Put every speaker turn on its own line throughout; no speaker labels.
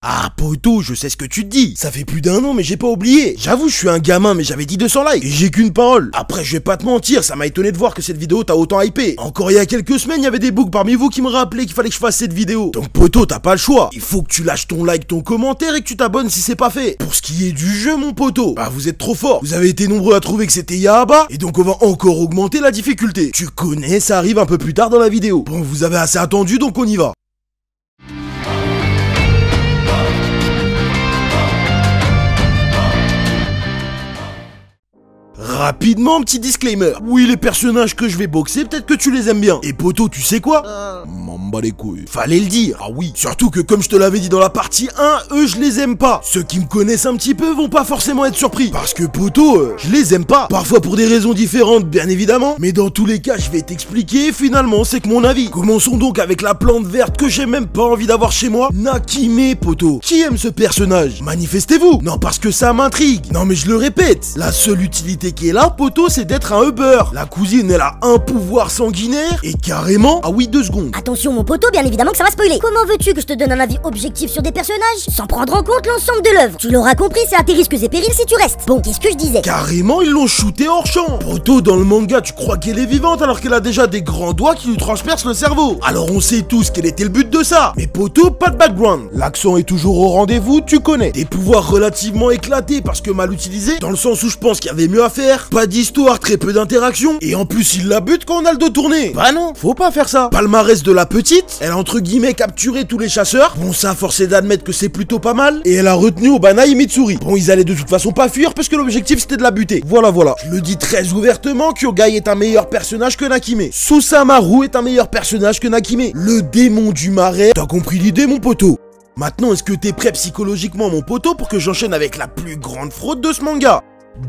Ah poto, je sais ce que tu te dis. Ça fait plus d'1 an mais j'ai pas oublié. J'avoue je suis un gamin mais j'avais dit 200 likes. Et j'ai qu'une parole. Après je vais pas te mentir, ça m'a étonné de voir que cette vidéo t'a autant hypé. Encore il y a quelques semaines il y avait des bugs parmi vous qui me rappelaient qu'il fallait que je fasse cette vidéo. Donc poto t'as pas le choix. Il faut que tu lâches ton like, ton commentaire et que tu t'abonnes si c'est pas fait. Pour ce qui est du jeu mon poto, bah vous êtes trop fort. Vous avez été nombreux à trouver que c'était Yahaba. Et donc on va encore augmenter la difficulté. Tu connais, ça arrive un peu plus tard dans la vidéo. Bon vous avez assez attendu donc on y va. Rapidement, petit disclaimer. Oui, les personnages que je vais boxer, peut-être que tu les aimes bien. Et poto, tu sais quoi M'en bats les couilles. Fallait le dire. Ah oui. Surtout que comme je te l'avais dit dans la partie 1, eux, je les aime pas. Ceux qui me connaissent un petit peu vont pas forcément être surpris. Parce que poto, je les aime pas. Parfois pour des raisons différentes, bien évidemment. Mais dans tous les cas, je vais t'expliquer. Finalement, c'est que mon avis. Commençons donc avec la plante verte que j'ai même pas envie d'avoir chez moi. Nakime, poto. Qui aime ce personnage? Manifestez-vous. Non, parce que ça m'intrigue. Non, mais je le répète. La seule utilité qui est là, poto, c'est d'être un Uber. La cousine, elle a un pouvoir sanguinaire et carrément, ah oui, 2 secondes.
Attention mon poto, bien évidemment que ça va spoiler. Comment veux-tu que je te donne un avis objectif sur des personnages sans prendre en compte l'ensemble de l'œuvre? Tu l'auras compris, c'est à tes risques et périls si tu restes. Bon, qu'est-ce que je disais?
Carrément, ils l'ont shooté hors champ. Poto, dans le manga, tu crois qu'elle est vivante alors qu'elle a déjà des grands doigts qui lui transpercent le cerveau. Alors on sait tous quel était le but de ça. Mais poto, pas de background. L'accent est toujours au rendez-vous, tu connais. Des pouvoirs relativement éclatés parce que mal utilisés, dans le sens où je pense qu'il y avait mieux à faire. Pas d'histoire, très peu d'interaction, et en plus il la bute quand on a le dos tourné. Bah non, faut pas faire ça. Palmarès de la petite, elle a entre guillemets capturé tous les chasseurs. Bon ça, force est d'admettre que c'est plutôt pas mal. Et elle a retenu Obana et Mitsuri. Bon ils allaient de toute façon pas fuir parce que l'objectif c'était de la buter. Voilà. Je le dis très ouvertement, Kyogai est un meilleur personnage que Nakime. Susamaru est un meilleur personnage que Nakime. Le démon du marais, t'as compris l'idée mon poteau? Maintenant est-ce que t'es prêt psychologiquement mon poteau pour que j'enchaîne avec la plus grande fraude de ce manga?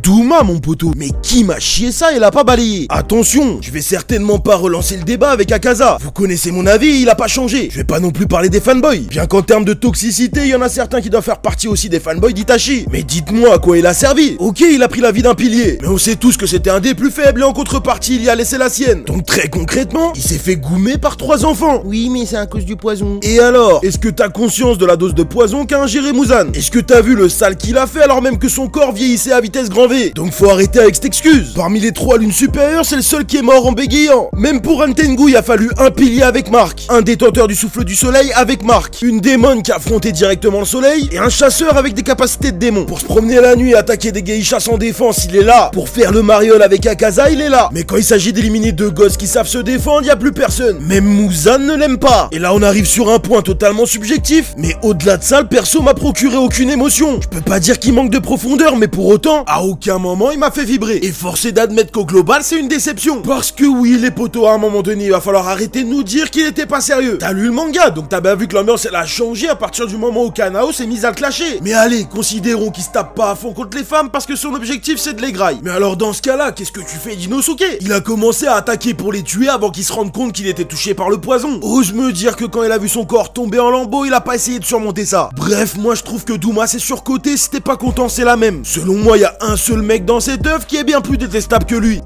Douma mon poteau, mais qui m'a chié ça et l'a pas balayé? Attention, je vais certainement pas relancer le débat avec Akaza. Vous connaissez mon avis, il a pas changé. Je vais pas non plus parler des fanboys. Bien qu'en termes de toxicité, il y en a certains qui doivent faire partie aussi des fanboys d'Itachi. Mais dites-moi à quoi il a servi. Ok, il a pris la vie d'un pilier, mais on sait tous que c'était un des plus faibles et en contrepartie, il y a laissé la sienne. Donc très concrètement, il s'est fait goumer par 3 enfants. Oui, mais c'est à cause du poison. Et alors, est-ce que t'as conscience de la dose de poison qu'a ingéré Muzan? Est-ce que t'as vu le sale qu'il a fait alors même que son corps vieillissait à vitesse grand V? Donc faut arrêter avec cette excuse. Parmi les 3 lunes supérieures, c'est le seul qui est mort en bégayant. Même pour un Tengu, il a fallu un pilier avec Mark, un détenteur du souffle du soleil avec Mark, une démon qui a affronté directement le soleil et un chasseur avec des capacités de démon. Pour se promener la nuit et attaquer des geishas sans défense, il est là. Pour faire le mariole avec Akaza, il est là. Mais quand il s'agit d'éliminer 2 gosses qui savent se défendre, y a plus personne. Même Muzan ne l'aime pas. Et là on arrive sur un point totalement subjectif, mais au-delà de ça, le perso m'a procuré aucune émotion. Je peux pas dire qu'il manque de profondeur, mais pour autant, à aucun moment il m'a fait vibrer. Et force est d'admettre qu'au global c'est une déception. Parce que oui les potos, à un moment donné il va falloir arrêter de nous dire qu'il était pas sérieux. T'as lu le manga, donc t'as bien vu que l'ambiance elle a changé à partir du moment où Kanao s'est mise à le clasher. Mais allez, considérons qu'il se tape pas à fond contre les femmes parce que son objectif c'est de les grailler. Mais alors dans ce cas là, qu'est-ce que tu fais d'Inosuke? Il a commencé à attaquer pour les tuer avant qu'il se rende compte qu'il était touché par le poison. Ose me dire que quand il a vu son corps tomber en lambeaux, il a pas essayé de surmonter ça. Bref, moi je trouve que Douma c'est surcoté, si t'es pas content c'est la même. Selon moi il y a un seul mec dans cette œuvre qui est bien plus détestable que lui.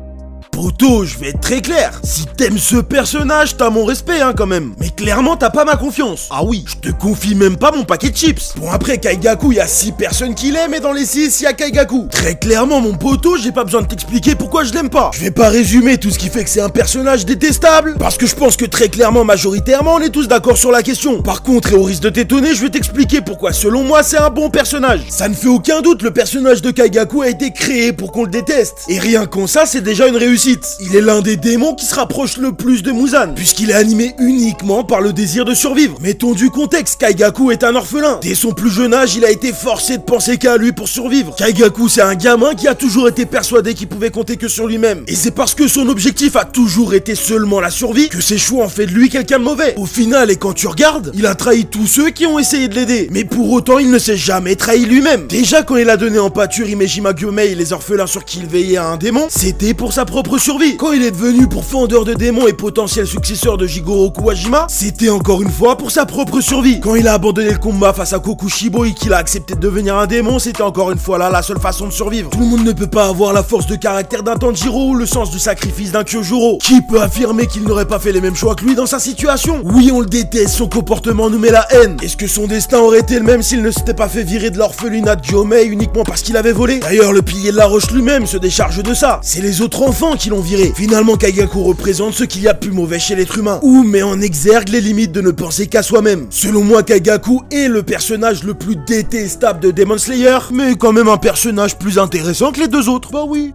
Poto, je vais être très clair. Si t'aimes ce personnage, t'as mon respect, hein, quand même. Mais clairement, t'as pas ma confiance. Ah oui, je te confie même pas mon paquet de chips. Bon, après, Kaigaku, y a 6 personnes qui l'aiment, et dans les 6, y a Kaigaku. Très clairement, mon poto, j'ai pas besoin de t'expliquer pourquoi je l'aime pas. Je vais pas résumer tout ce qui fait que c'est un personnage détestable, parce que je pense que très clairement, majoritairement, on est tous d'accord sur la question. Par contre, et au risque de t'étonner, je vais t'expliquer pourquoi, selon moi, c'est un bon personnage. Ça ne fait aucun doute, le personnage de Kaigaku a été créé pour qu'on le déteste. Et rien qu'en ça, c'est déjà une réussite. Il est l'un des démons qui se rapproche le plus de Muzan, puisqu'il est animé uniquement par le désir de survivre. Mettons du contexte, Kaigaku est un orphelin. Dès son plus jeune âge, il a été forcé de penser qu'à lui pour survivre. Kaigaku, c'est un gamin qui a toujours été persuadé qu'il pouvait compter que sur lui-même. Et c'est parce que son objectif a toujours été seulement la survie que ses choix ont fait de lui quelqu'un de mauvais. Au final, et quand tu regardes, il a trahi tous ceux qui ont essayé de l'aider. Mais pour autant, il ne s'est jamais trahi lui-même. Déjà, quand il a donné en pâture Imejima Gyomei et les orphelins sur qui il veillait à un démon, c'était pour sa propre propre survie. Quand il est devenu pourfendeur de démons et potentiel successeur de Jigoro Kuwajima, c'était encore une fois pour sa propre survie. Quand il a abandonné le combat face à Kokushibo et qu'il a accepté de devenir un démon, c'était encore une fois là la seule façon de survivre. Tout le monde ne peut pas avoir la force de caractère d'un Tanjiro ou le sens du sacrifice d'un Kyojuro. Qui peut affirmer qu'il n'aurait pas fait les mêmes choix que lui dans sa situation? Oui, on le déteste, son comportement nous met la haine. Est-ce que son destin aurait été le même s'il ne s'était pas fait virer de l'orphelinat de Gyomei uniquement parce qu'il avait volé? D'ailleurs, le pilier de la roche lui-même se décharge de ça. C'est les autres enfants qui l'ont viré. Finalement, Kagaku représente ce qu'il y a de plus mauvais chez l'être humain, ou met en exergue les limites de ne penser qu'à soi-même. Selon moi, Kagaku est le personnage le plus détestable de Demon Slayer, mais quand même un personnage plus intéressant que les deux autres. Bah oui.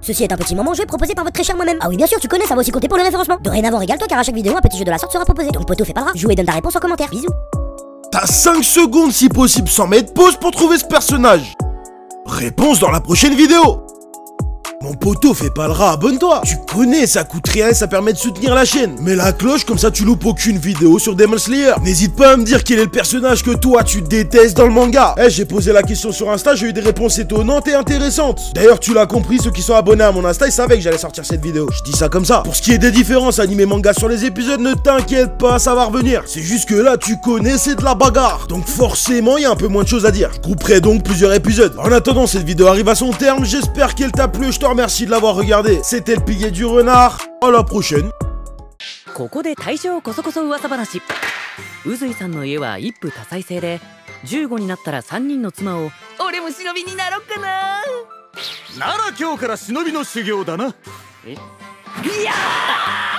Ceci est un petit moment joué proposé par votre très cher moi-même. Ah oui, bien sûr, tu connais, ça va aussi compter pour le référencement. Dorénavant, régale-toi car à chaque vidéo, un petit jeu de la sorte sera proposé. Donc poto, fais pas le rat, joue et donne ta réponse en commentaire. Bisous.
T'as 5 secondes si possible sans mettre pause pour trouver ce personnage. Réponse dans la prochaine vidéo. Mon poteau, fais pas le rat, abonne-toi. Tu connais, ça coûte rien et ça permet de soutenir la chaîne. Mets la cloche, comme ça tu loupes aucune vidéo sur Demon Slayer. N'hésite pas à me dire quel est le personnage que toi tu détestes dans le manga. J'ai posé la question sur Insta, j'ai eu des réponses étonnantes et intéressantes. D'ailleurs, tu l'as compris, ceux qui sont abonnés à mon Insta, ils savaient que j'allais sortir cette vidéo. Je dis ça comme ça. Pour ce qui est des différences animé manga sur les épisodes, ne t'inquiète pas, ça va revenir. C'est juste que là, tu connais, c'est de la bagarre. Donc forcément, il y a un peu moins de choses à dire. Je couperai donc plusieurs épisodes. En attendant, cette vidéo arrive à son terme. J'espère qu'elle t'a plu. Je te remercie de l'avoir regardé. C'était le pilier du renard. À la prochaine.
ここで大正こそこそ噂話。宇髄さんの家は一夫多妻制で、15になったら3人の妻を。俺も忍びになろっかな。なら今日から忍びの修行だな。いやー